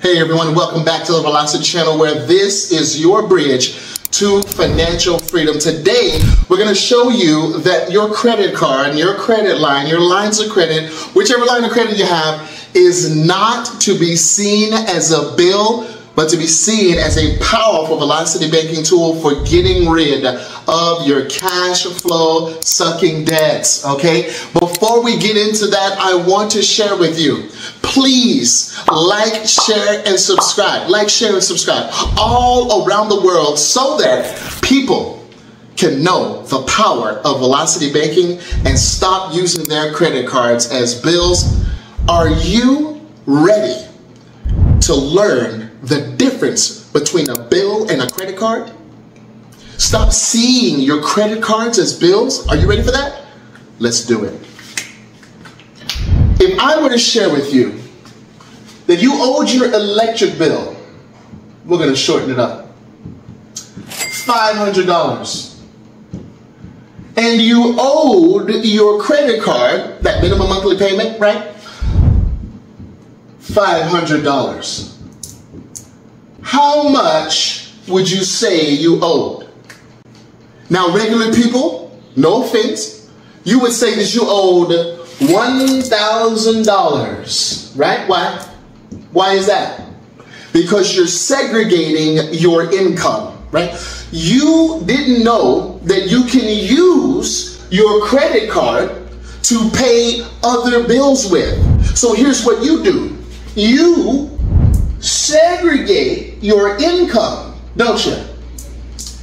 Hey everyone, welcome back to the Velocity channel, where this is your bridge to financial freedom. Today, we're going to show you that your credit card, your credit line, your lines of credit, whichever line of credit you have, is not to be seen as a bill, but to be seen as a powerful Velocity banking tool for getting rid of your cash flow sucking debts, okay? Before we get into that, I want to share with you, please like, share, and subscribe. Like, share, and subscribe all around the world so that people can know the power of Velocity banking and stop using their credit cards as bills. Are you ready to learn the difference between a bill and a credit card? Stop seeing your credit cards as bills. Are you ready for that? Let's do it. If I were to share with you that you owed your electric bill, we're going to shorten it up, $500, and you owed your credit card, that minimum monthly payment, right? $500. How much would you say you owed? Now, regular people, no offense, you would say that you owed $1,000, right? Why? Why is that? Because you're segregating your income, right? You didn't know that you can use your credit card to pay other bills with. So here's what you do. You segregate your income, don't you?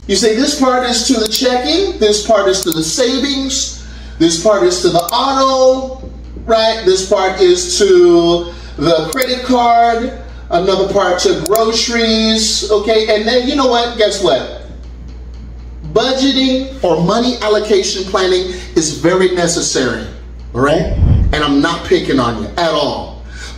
You say this part is to the checking, this part is to the savings, this part is to the auto, right? This part is to the credit card, another part to groceries, okay? And then you know what? Guess what? Budgeting or money allocation planning is very necessary, all right? And I'm not picking on you at all.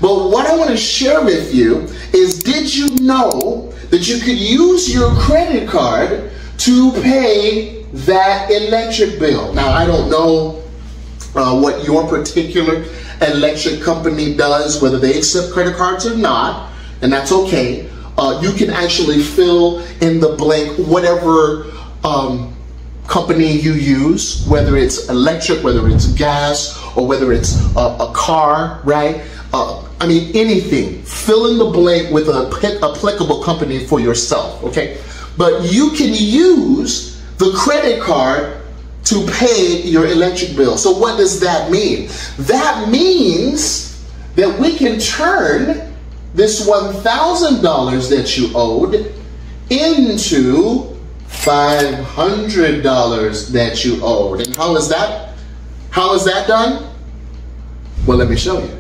But what I want to share with you is, did you know that you could use your credit card to pay that electric bill? Now, I don't know what your particular electric company does, whether they accept credit cards or not, and that's okay. You can actually fill in the blank whatever company you use, whether it's electric, whether it's gas, or whether it's a car, right? I mean, anything. Fill in the blank with an applicable company for yourself, okay? But you can use the credit card to pay your electric bill. So what does that mean? That means that we can turn this $1,000 that you owed into $500 that you owed. And how is that? How is that done? Well, let me show you.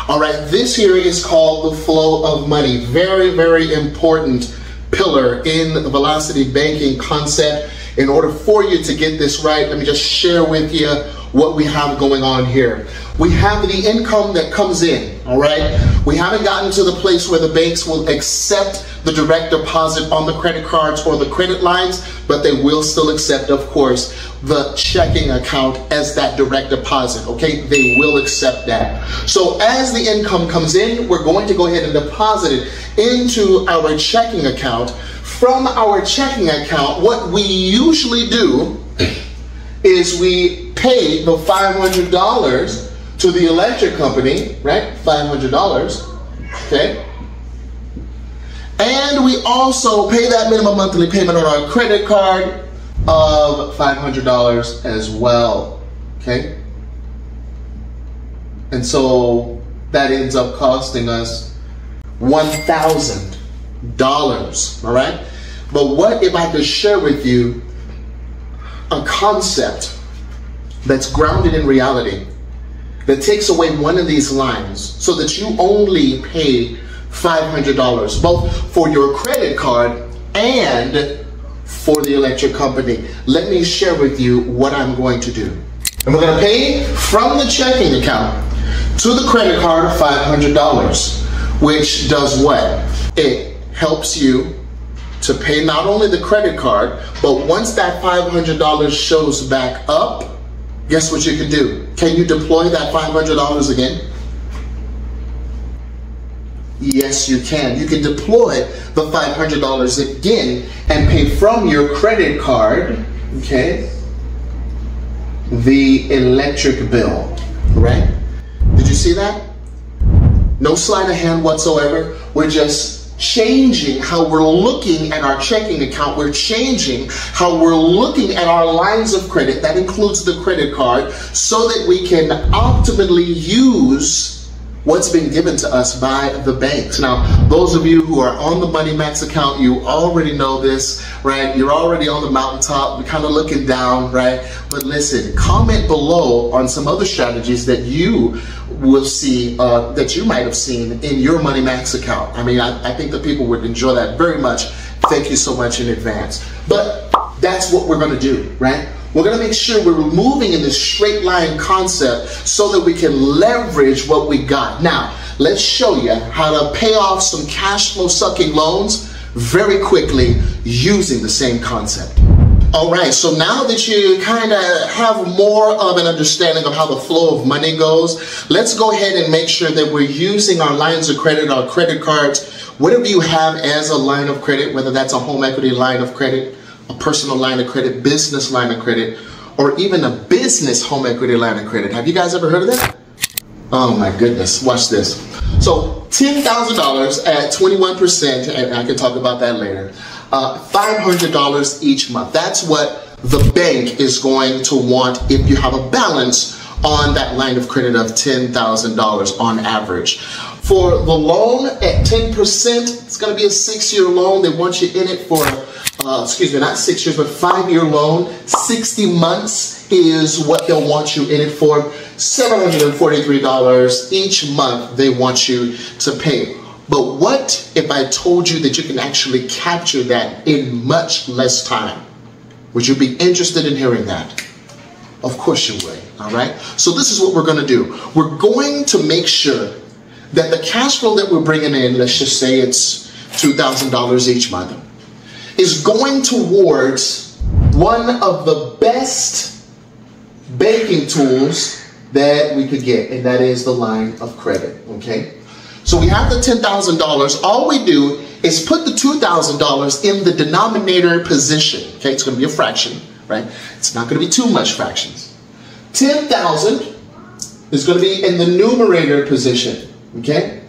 All right, this here is called the flow of money. Very, very important pillar in the Velocity banking concept. In order for you to get this right, let me just share with you what we have going on here. We have the income that comes in, all right? We haven't gotten to the place where the banks will accept the direct deposit on the credit cards or the credit lines, but they will still accept, of course, the checking account as that direct deposit, okay? They will accept that. So as the income comes in, we're going to go ahead and deposit it into our checking account. From our checking account, what we usually do is we pay the $500 to the electric company, right? $500, okay? And we also pay that minimum monthly payment on our credit card of $500 as well, okay? And so that ends up costing us $1,000, all right? But what if I could share with you a concept that's grounded in reality, that takes away one of these lines so that you only pay $500, both for your credit card and for the electric company? Let me share with you what I'm going to do. And we're going to pay from the checking account to the credit card $500, which does what? It helps you to pay not only the credit card, but once that $500 shows back up, guess what you can do? Can you deploy that $500 again? Yes, you can. You can deploy the $500 again and pay from your credit card, okay, the electric bill, right? Did you see that? No sleight of hand whatsoever. We're just changing how we're looking at our checking account. We're changing how we're looking at our lines of credit. That includes the credit card, so that we can optimally use what's been given to us by the banks. Now, those of you who are on the Money Max account, you already know this, right? You're already on the mountaintop. We're kind of looking down, right? But listen, comment below on some other strategies that you will see, that you might have seen in your Money Max account. I mean, I think that people would enjoy that very much. Thank you so much in advance. But that's what we're going to do, right? We're going to make sure we're moving in this straight line concept so that we can leverage what we got. Now, let's show you how to pay off some cash flow sucking loans very quickly using the same concept. All right, so now that you kind of have more of an understanding of how the flow of money goes, let's go ahead and make sure that we're using our lines of credit, our credit cards, whatever you have as a line of credit, whether that's a home equity line of credit, a personal line of credit, business line of credit, or even a business home equity line of credit. Have you guys ever heard of that? Oh my goodness, watch this. So $10,000 at 21%, and I can talk about that later, $500 each month. That's what the bank is going to want if you have a balance on that line of credit of $10,000 on average. For the loan at 10%, it's going to be a 6-year loan. They want you in it for, excuse me, not 6 years, but 5-year loan. 60 months is what they'll want you in it for. $743 each month they want you to pay. But what if I told you that you can actually capture that in much less time? Would you be interested in hearing that? Of course you would, all right? So this is what we're going to do. We're going to make sure that the cash flow that we're bringing in, let's just say it's $2,000 each month, is going towards one of the best banking tools that we could get, and that is the line of credit, okay? So we have the $10,000. All we do is put the $2,000 in the denominator position, okay? It's going to be a fraction, right? It's not going to be too much fractions. 10,000 is going to be in the numerator position. Okay,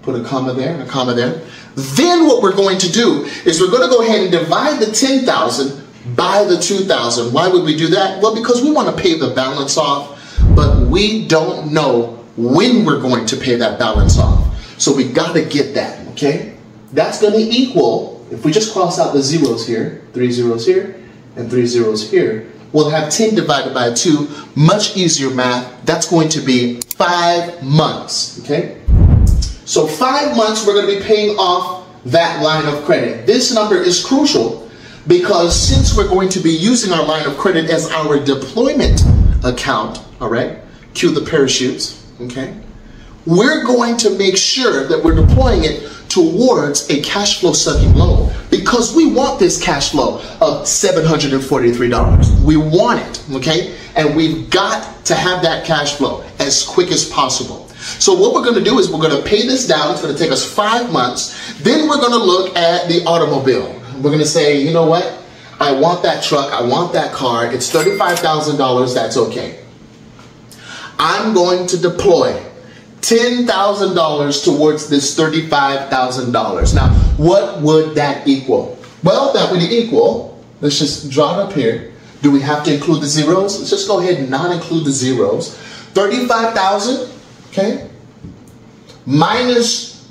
put a comma there and a comma there. Then what we're going to do is we're going to go ahead and divide the 10,000 by the 2,000. Why would we do that? Well, because we want to pay the balance off, but we don't know when we're going to pay that balance off. So we got to get that, okay? That's going to equal, if we just cross out the zeros here, 3 zeros here and 3 zeros here, we'll have 10 divided by 2, much easier math. That's going to be 5 months, okay? So 5 months we're going to be paying off that line of credit. This number is crucial because since we're going to be using our line of credit as our deployment account, all right? Cue the parachutes, okay? We're going to make sure that we're deploying it towards a cash flow sucking loan because we want this cash flow of $743. We want it, okay? And we've got to have that cash flow as quick as possible. So what we're going to do is we're going to pay this down. It's going to take us 5 months. Then we're going to look at the automobile. We're going to say, you know what? I want that truck. I want that car. It's $35,000. That's okay. I'm going to deploy $10,000 towards this $35,000. Now, what would that equal? Well, that would equal, let's just draw it up here. Do we have to include the zeros? Let's just go ahead and not include the zeros. 35,000, okay, minus,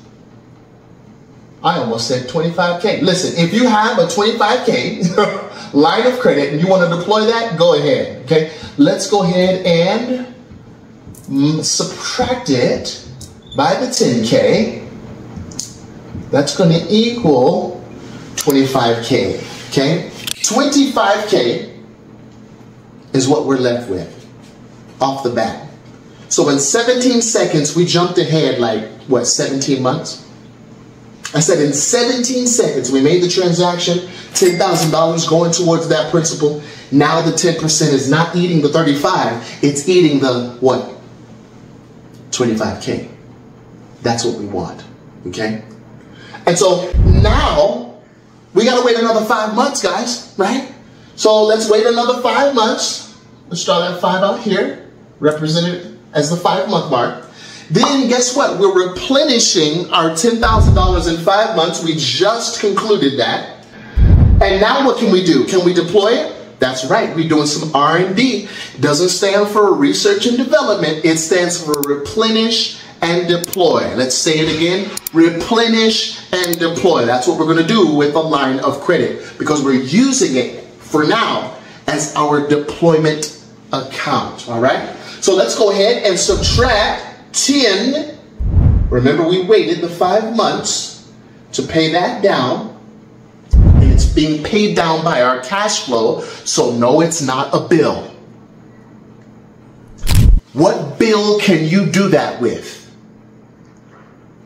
I almost said 25K. Listen, if you have a 25K line of credit and you want to deploy that, go ahead, okay? Let's go ahead and subtract it by the 10K. That's going to equal 25K, okay? 25K is what we're left with off the bat. So in 17 seconds, we jumped ahead like, what, 17 months? I said in 17 seconds, we made the transaction, $10,000 going towards that principal. Now the 10% is not eating the 35, it's eating the, what? 25K. That's what we want. Okay? And so now we got to wait another 5 months, guys, right? So let's wait another 5 months. Let's draw that 5 out here, represented as the 5-month mark. Then guess what? We're replenishing our $10,000 in 5 months. We just concluded that. And now what can we do? Can we deploy it? That's right. We're doing some R&D. It doesn't stand for research and development. It stands for replenish and deploy. Let's say it again. Replenish and deploy. That's what we're going to do with a line of credit because we're using it for now as our deployment account. All right. So let's go ahead and subtract 10. Remember, we waited the 5 months to pay that down. And it's being paid down by our cash flow. So no, it's not a bill. What bill can you do that with?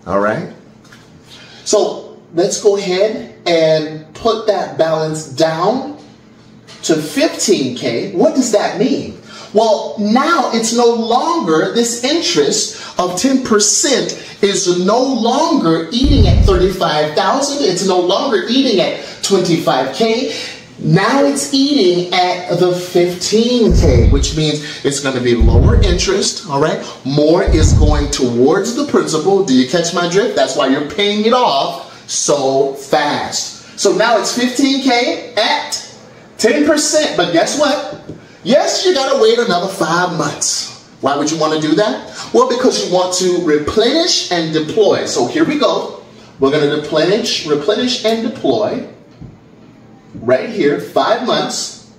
All right. So let's go ahead and put that balance down to 15K. What does that mean? Well, now it's no longer, this interest of 10% is no longer eating at 35,000. It's no longer eating at 25K. Now it's eating at the 15K, which means it's going to be lower interest, all right? More is going towards the principal. Do you catch my drift? That's why you're paying it off so fast. So now it's 15K at 10%, but guess what? Yes, you got to wait another 5 months. Why would you want to do that? Well, because you want to replenish and deploy. So here we go. We're going to replenish and deploy. Right here, 5 months,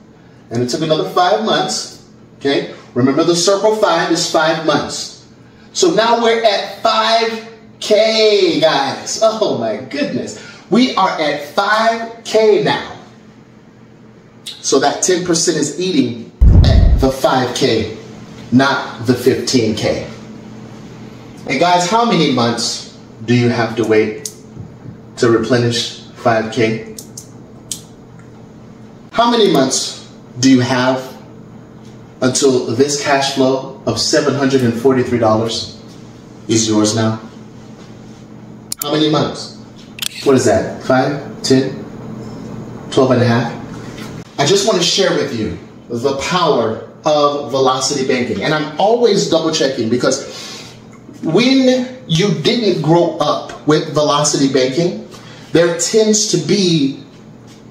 and it took another 5 months, okay? Remember the circle 5 is 5 months. So now we're at 5K, guys. Oh my goodness. We are at 5K now. So that 10% is eating at the 5K, not the 15K. And guys, how many months do you have to wait to replenish 5K? How many months do you have until this cash flow of $743 is yours now? How many months? What is that? 5, 10, 12 and a half? I just want to share with you the power of velocity banking. And I'm always double checking because when you didn't grow up with velocity banking, there tends to be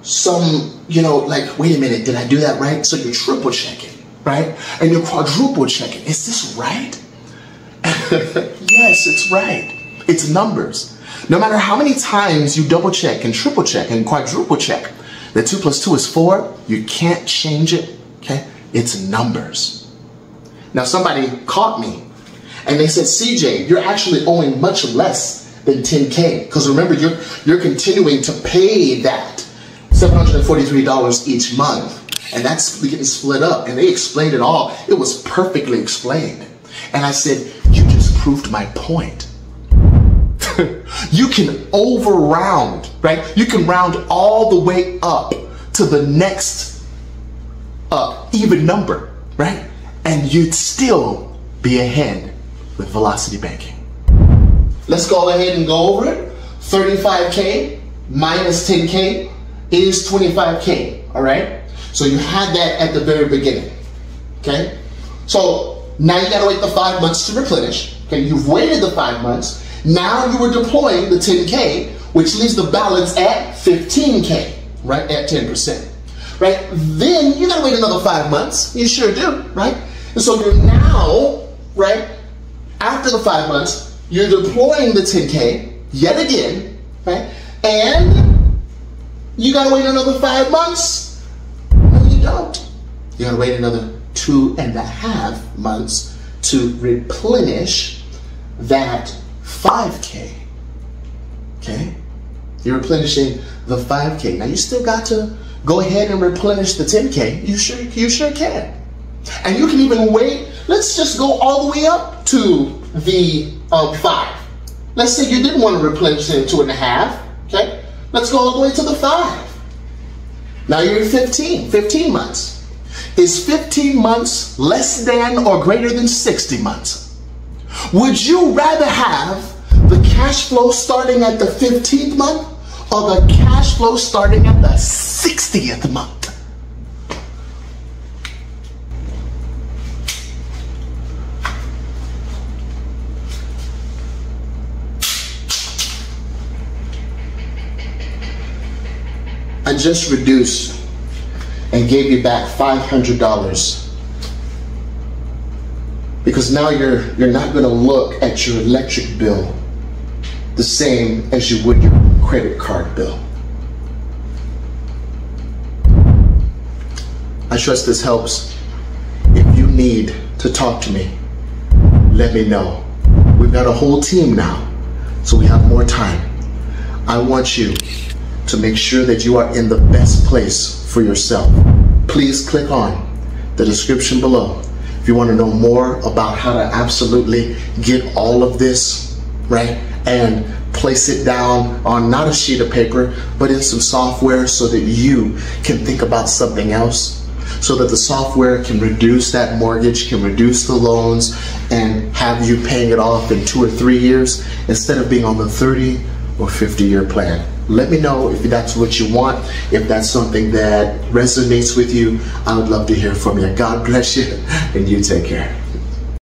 some, like, wait a minute, did I do that right? So you're triple checking, right? And you're quadruple checking. Is this right? Yes, it's right. It's numbers. No matter how many times you double check and triple check and quadruple check, that 2 plus 2 is 4, you can't change it, okay? It's numbers. Now somebody caught me and they said, CJ, you're actually owing much less than 10K. Because remember, you're continuing to pay that $743 each month, and that's getting split up, and they explained it all. It was perfectly explained. And I said, you just proved my point. You can overround, right? You can round all the way up to the next even number, right? And you'd still be ahead with velocity banking. Let's go ahead and go over it. 35K minus 10K is 25K, all right? So you had that at the very beginning, okay? So now you gotta wait the 5 months to replenish, okay? You've waited the 5 months. Now you were deploying the 10K, which leaves the balance at 15K, right? At 10%, right? Then you gotta wait another 5 months. You sure do, right? And so you're now, right? After the 5 months, you're deploying the 10K yet again, right? And you gotta wait another 5 months? No, you don't. You gotta wait another 2.5 months to replenish that 5K. Okay? You're replenishing the 5K. Now you still got to go ahead and replenish the 10K. You sure can. And you can even wait. Let's just go all the way up to the 5. Let's say you didn't want to replenish it in 2.5. Okay? Let's go all the way to the 5. Now you're at 15 months. Is 15 months less than or greater than 60 months? Would you rather have the cash flow starting at the 15th month or the cash flow starting at the 60th month? I just reduced and gave you back $500 because now you're not going to look at your electric bill the same as you would your credit card bill. I trust this helps. If you need to talk to me, let me know. We've got a whole team now, so we have more time. I want you to make sure that you are in the best place for yourself. Please click on the description below if you want to know more about how to absolutely get all of this, right? And place it down on not a sheet of paper, but in some software so that you can think about something else, so that the software can reduce that mortgage, can reduce the loans, and have you paying it off in 2 or 3 years instead of being on the 30 or 50-year plan. Let me know if that's what you want, if that's something that resonates with you. I would love to hear from you. God bless you, and you take care.